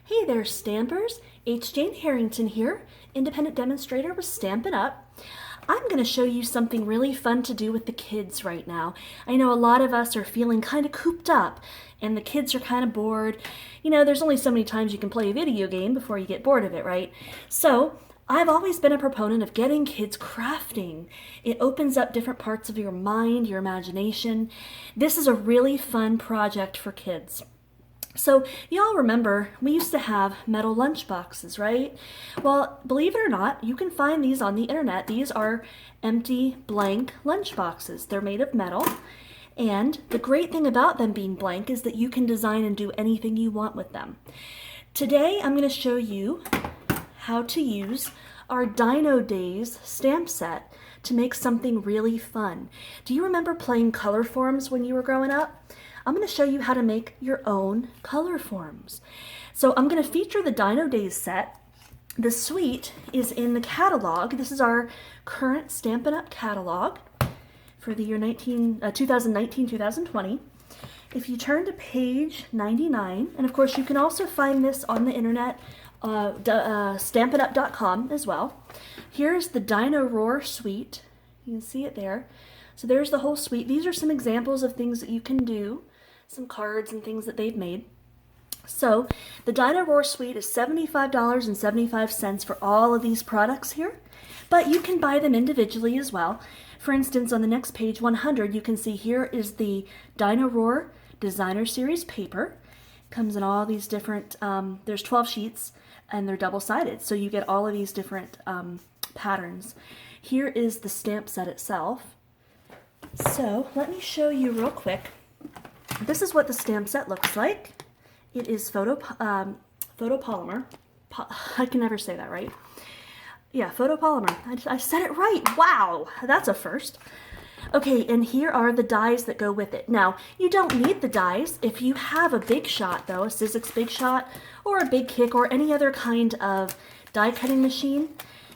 Hey there, Stampers! H. Jane Harrington here, independent demonstrator with Stampin' Up. I'm going to show you something really fun to do with the kids right now. I know a lot of us are feeling kind of cooped up and the kids are kind of bored. You know, there's only so many times you can play a video game before you get bored of it, right? So I've always been a proponent of getting kids crafting. It opens up different parts of your mind, your imagination. This is a really fun project for kids. So y'all remember we used to have metal lunch boxes, right? Well, believe it or not, you can find these on the internet. These are empty, blank lunch boxes. They're made of metal. And the great thing about them being blank is that you can design and do anything you want with them. Today, I'm going to show you how to use our Dino Days stamp set to make something really fun. Do you remember playing Colorforms when you were growing up? I'm going to show you how to make your own Colorforms. So I'm going to feature the Dino Days set. The suite is in the catalog. This is our current Stampin' Up! Catalog for the year 2019-2020. If you turn to page 99, and of course you can also find this on the internet, stampinup.com as well. Here's the Dino Roar suite. You can see it there. So there's the whole suite. These are some examples of things that you can do, some cards and things that they've made. So the Dino Roar suite is $75.75 for all of these products here, but you can buy them individually as well. For instance, on the next page 100, you can see here is the Dino Roar Designer Series paper. It comes in all these different, there's 12 sheets and they're double-sided, so you get all of these different patterns. Here is the stamp set itself. So let me show you real quick. This is what the stamp set looks like. It is photopolymer. I can never say that right. Yeah, photopolymer. I said it right. Wow, that's a first. Okay, and here are the dies that go with it. Now, you don't need the dies. If you have a Big Shot, though, a Sizzix Big Shot, or a Big Kick, or any other kind of die cutting machine,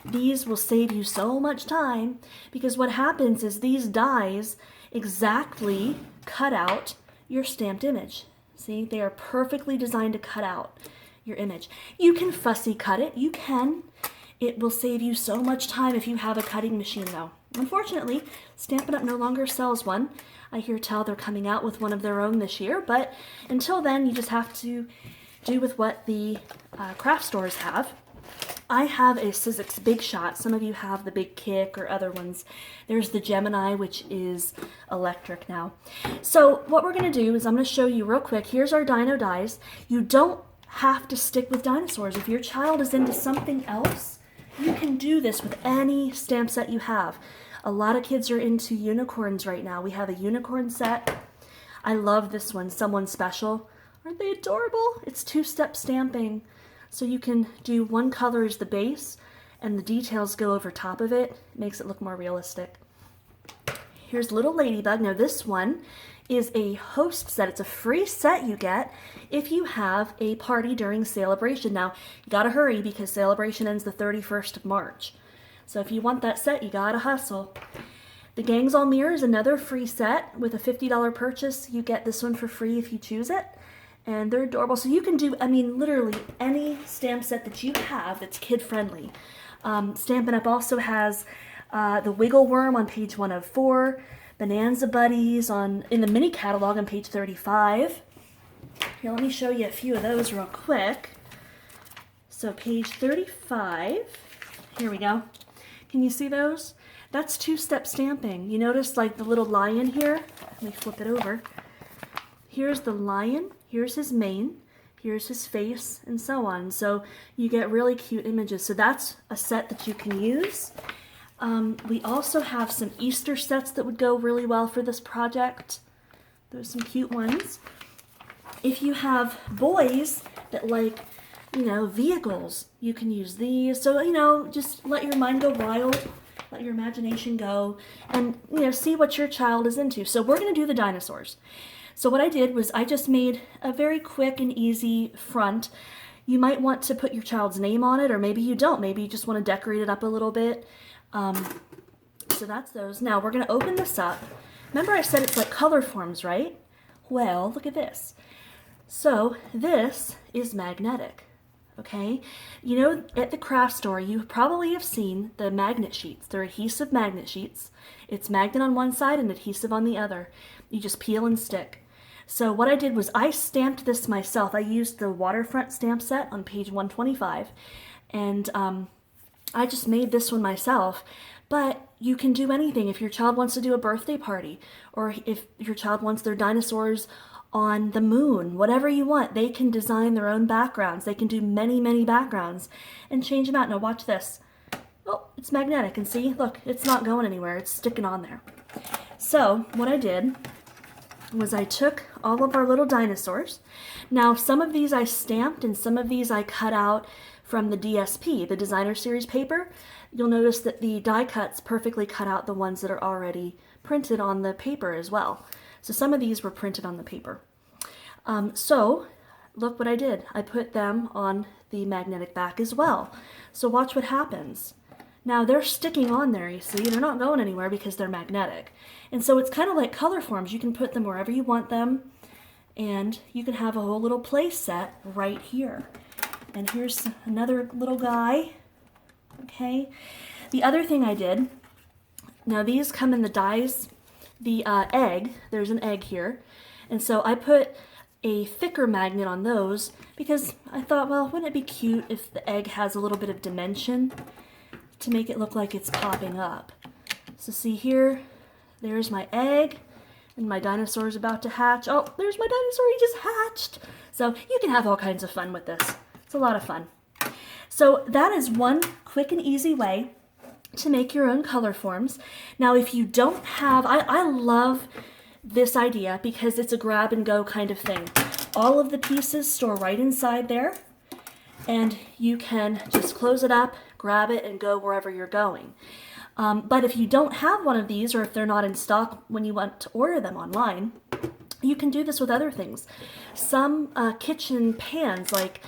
these will save you so much time, because what happens is these dies exactly cut out your stamped image. See, they are perfectly designed to cut out your image. You can fussy cut it, you can. It will save you so much time if you have a cutting machine though. Unfortunately, Stampin' Up! No longer sells one. I hear tell they're coming out with one of their own this year, but until then you just have to do with what the craft stores have. I have a Sizzix Big Shot. Some of you have the Big Kick or other ones. There's the Gemini, which is electric now. So what we're going to do is I'm going to show you real quick. Here's our Dino dies. You don't have to stick with dinosaurs. If your child is into something else, you can do this with any stamp set you have. A lot of kids are into unicorns right now. We have a unicorn set. I love this one, Someone Special. Aren't they adorable? It's two-step stamping. So you can do one color as the base and the details go over top of it. It makes it look more realistic. Here's Little Ladybug. Now this one is a host set. It's a free set you get if you have a party during Celebration. Now you gotta hurry because Celebration ends the 31st of March. So if you want that set, you gotta hustle. The Gangs All Mirror is another free set. With a $50 purchase, you get this one for free if you choose it. And they're adorable. So you can do, I mean, literally any stamp set that you have that's kid-friendly. Stampin' Up! Also has the Wiggle Worm on page 104, Bonanza Buddies in the mini catalog on page 35. Here, let me show you a few of those real quick. So page 35, here we go. Can you see those? That's two-step stamping. You notice like the little lion here? Let me flip it over. Here's the lion. Here's his mane, here's his face, and so on. So you get really cute images. So that's a set that you can use. We also have some Easter sets that would go really well for this project. There's some cute ones. If you have boys that like, you know, vehicles, you can use these. So, you know, just let your mind go wild, let your imagination go, and, you know, see what your child is into. So we're going to do the dinosaurs. So what I did was I just made a very quick and easy front. You might want to put your child's name on it, or maybe you don't. Maybe you just want to decorate it up a little bit. So that's those. Now we're going to open this up. Remember I said it's like Colorforms, right? Well, look at this. So this is magnetic. okay? You know, at the craft store, you probably have seen the magnet sheets. They're adhesive magnet sheets. It's magnet on one side and adhesive on the other. You just peel and stick. So what I did was I stamped this myself. I used the Waterfront stamp set on page 125, and I just made this one myself. But you can do anything. If your child wants to do a birthday party, or if your child wants their dinosaurs on the moon, whatever you want, they can design their own backgrounds. They can do many, many backgrounds and change them out. Now watch this. Oh, it's magnetic, and see, look, it's not going anywhere. It's sticking on there. So what I did was I took all of our little dinosaurs. Now some of these I stamped and some of these I cut out from the DSP, the Designer Series paper. You'll notice that the die cuts perfectly cut out the ones that are already printed on the paper as well. So some of these were printed on the paper. So look what I did. I put them on the magnetic back as well. So watch what happens. Now they're sticking on there, you see. They're not going anywhere because they're magnetic. And so it's kind of like color forms. You can put them wherever you want them, and you can have a whole little play set right here. And here's another little guy. Okay. The other thing I did, now these come in the dies, the egg, there's an egg here. And so I put a thicker magnet on those because I thought, well, wouldn't it be cute if the egg has a little bit of dimension to make it look like it's popping up. So see here, there's my egg, and my dinosaur is about to hatch. Oh, there's my dinosaur, he just hatched. So you can have all kinds of fun with this. It's a lot of fun. So that is one quick and easy way to make your own color forms. Now if you don't have, I love this idea because it's a grab and go kind of thing. All of the pieces store right inside there, and you can just close it up, grab it, and go wherever you're going. But if you don't have one of these, or if they're not in stock when you want to order them online, you can do this with other things. Some kitchen pans, like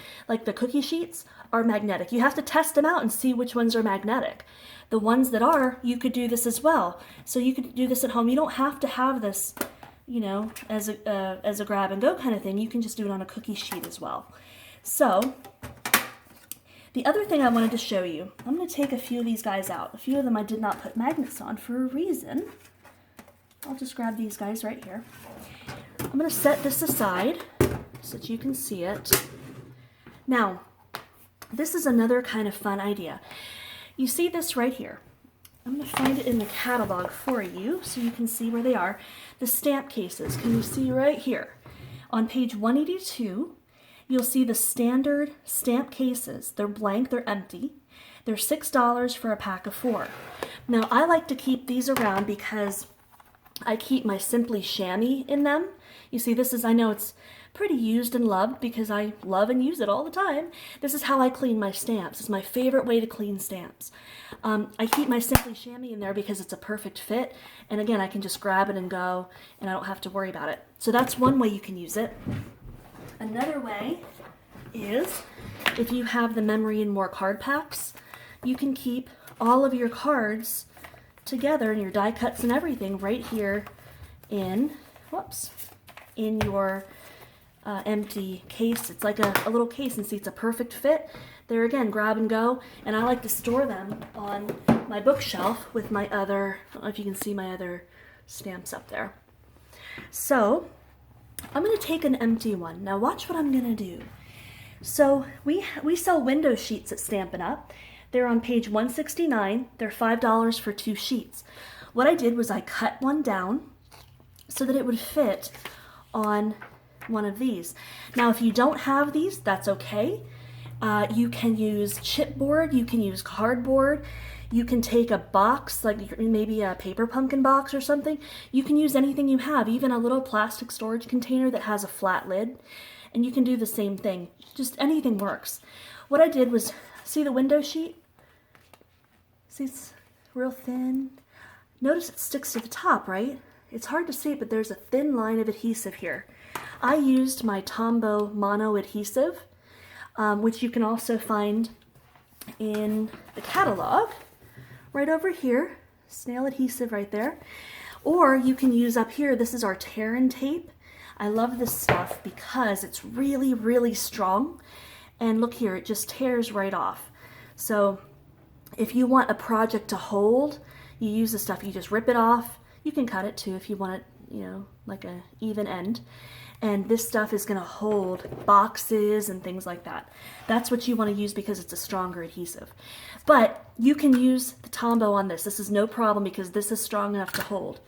the cookie sheets, are magnetic. You have to test them out and see which ones are magnetic. The ones that are, you could do this as well. So you could do this at home. You don't have to have this, you know, as a grab and go kind of thing. You can just do it on a cookie sheet as well. So the other thing I wanted to show you, I'm going to take a few of these guys out. A few of them I did not put magnets on for a reason. I'll just grab these guys right here. I'm going to set this aside so that you can see it. Now, this is another kind of fun idea. You see this right here. I'm going to find it in the catalog for you so you can see where they are. The stamp cases, can you see right here? On page 182, you'll see the standard stamp cases. They're blank, they're empty. They're $6 for a pack of 4. Now, I like to keep these around because I keep my Simply Chamois in them. You see, this is, I know it's pretty used and loved because I love and use it all the time. This is how I clean my stamps. It's my favorite way to clean stamps. I keep my Simply Chamois in there because it's a perfect fit. And again, I can just grab it and go, and I don't have to worry about it. So that's one way you can use it. Another way is if you have the Memory and More card packs, you can keep all of your cards together and your die cuts and everything right here in, in your empty case. It's like a little case, and see, it's a perfect fit. There again, grab and go, and I like to store them on my bookshelf with my other, I don't know if you can see my other stamps up there. So I'm going to take an empty one. Now watch what I'm going to do. So we sell window sheets at Stampin' Up. They're on page 169. They're $5 for 2 sheets. What I did was I cut one down so that it would fit on one of these. Now if you don't have these, that's okay. You can use chipboard, you can use cardboard, you can take a box, like maybe a paper pumpkin box or something. You can use anything you have, even a little plastic storage container that has a flat lid, and you can do the same thing. Just anything works. What I did was, see the window sheet? See, it's real thin. Notice it sticks to the top, right? It's hard to see, but there's a thin line of adhesive here. I used my Tombow Mono adhesive, which you can also find in the catalog right over here. Snail adhesive right there. Or you can use up here, this is our tear and tape. I love this stuff because it's really, really strong, and look here, it just tears right off. So if you want a project to hold, you use the stuff, you just rip it off. You can cut it too if you want it, you know, like a even end. And this stuff is going to hold boxes and things like that. That's what you want to use because it's a stronger adhesive. But you can use the Tombow on this. This is no problem because this is strong enough to hold.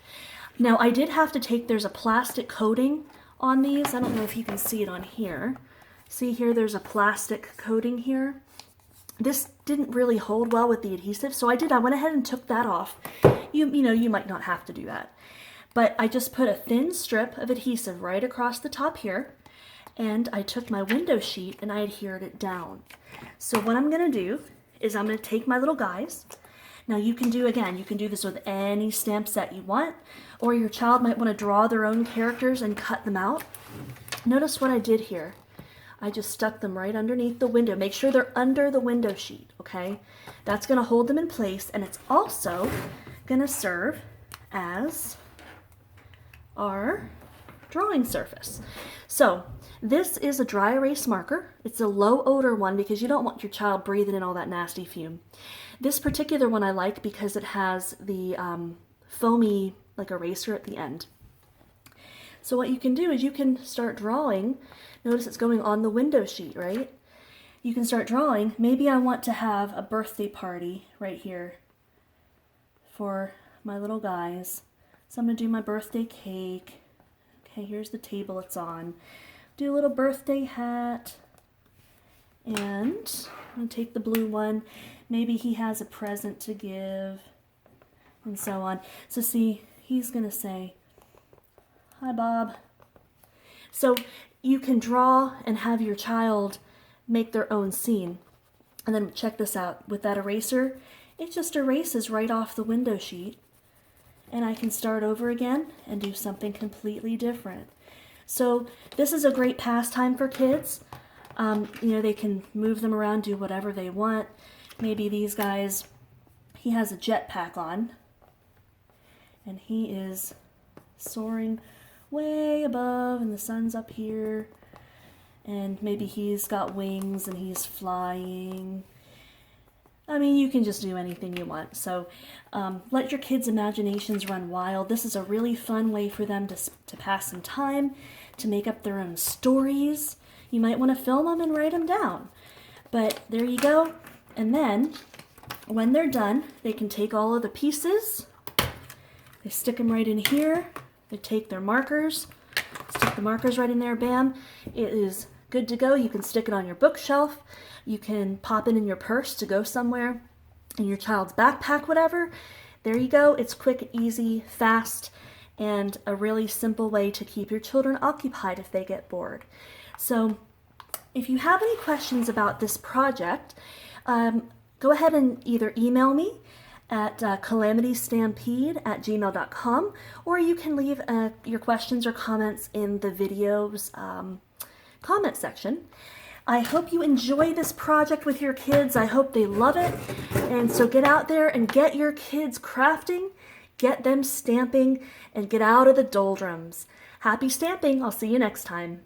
Now I did have to take, there's a plastic coating on these. I don't know if you can see it on here. See here, there's a plastic coating here. This didn't really hold well with the adhesive, so I went ahead and took that off. You know, you might not have to do that. But I just put a thin strip of adhesive right across the top here, and I took my window sheet and I adhered it down. So what I'm going to do is I'm going to take my little guys. Now you can do, again, you can do this with any stamp set you want, or your child might want to draw their own characters and cut them out. Notice what I did here. I just stuck them right underneath the window. Make sure they're under the window sheet, okay? That's going to hold them in place, and it's also going to serve as our drawing surface. So this is a dry erase marker. It's a low odor one because you don't want your child breathing in all that nasty fume. This particular one I like because it has the foamy like eraser at the end. So what you can do is you can start drawing. Notice it's going on the window sheet, right? You can start drawing. Maybe I want to have a birthday party right here for my little guys. So I'm going to do my birthday cake. Okay, here's the table it's on. Do a little birthday hat. And I'm going to take the blue one. Maybe he has a present to give. And so on. So see, he's going to say, "Hi, Bob." So you can draw and have your child make their own scene. And then check this out. With that eraser, it just erases right off the window sheet. And I can start over again and do something completely different. So this is a great pastime for kids. You know, they can move them around, do whatever they want. Maybe these guys, he has a jetpack on, and he is soaring way above, and the sun's up here, and maybe he's got wings and he's flying. I mean, you can just do anything you want. So let your kids' imaginations run wild. This is a really fun way for them to pass some time, to make up their own stories. You might want to film them and write them down. But there you go. And then when they're done, they can take all of the pieces. They stick them right in here. They take their markers, stick the markers right in there, bam. It is good to go. You can stick it on your bookshelf. You can pop it in your purse to go somewhere, in your child's backpack, whatever. There you go. It's quick, easy, fast, and a really simple way to keep your children occupied if they get bored. So if you have any questions about this project, go ahead and either email me at calamitystampede@gmail.com, or you can leave your questions or comments in the video's comment section. I hope you enjoy this project with your kids. I hope they love it. And so get out there and get your kids crafting, get them stamping, and get out of the doldrums. Happy stamping. I'll see you next time.